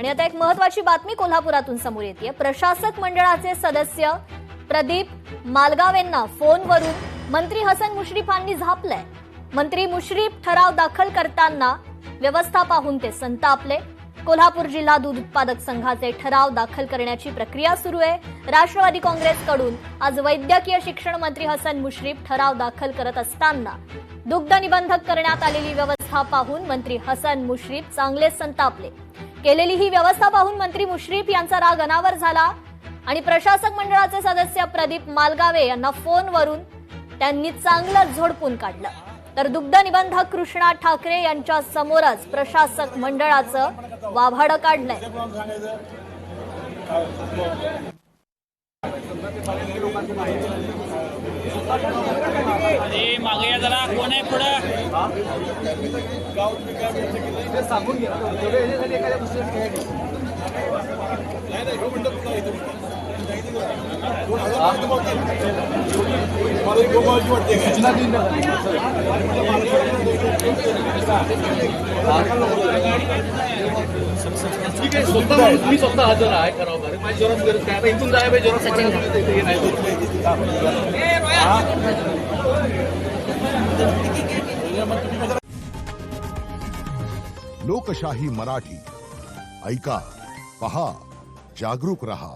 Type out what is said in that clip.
आणि आता एक महत्त्वाची बातमी कोल्हापुरातून समोर येते। प्रशासक मंडळाचे सदस्य प्रदीप मालगावेंना फोनवरून मंत्री हसन मुश्रीफांनी झापलंय। मंत्री मुश्रीफ ठराव दाखल करताना व्यवस्था पाहून ते संतापले। कोल्हापूर जिल्हा दूध उत्पादक संघाचे ठराव दाखल करण्याची प्रक्रिया सुरू आहे। राष्ट्रवादी काँग्रेसकडून आज वैद्यकीय शिक्षण मंत्री हसन मुश्रीफ ठराव दाखल करत असताना दुग्ध निबंधक करण्यात आलेली व्यवस्था पाहून मंत्री हसन मुश्रीफ चांगले संतापले। केलेली ही व्यवस्था पाहून मंत्री मुश्रीफ यांचा राग अनावर झाला आणि प्रशासक मंडळाचे सदस्य प्रदीप मालगावे यांना फोनवरून त्यांनी चांगलं झोडपून काढलं। तर दुग्ध निबंधक कृष्णा ठाकरे यांच्या समोरच प्रशासक मंडळाचं वाभाडं काढलंय। मागे या जरा कोण आहे पुढं सांगून घ्या ठीक आहे। स्वतः मी स्वतः हजर आहे करावं माझी जोरात गरज काय इथून जाय जोरात लोकशाही मराठी ऐका, पहा, जागरूक रहा।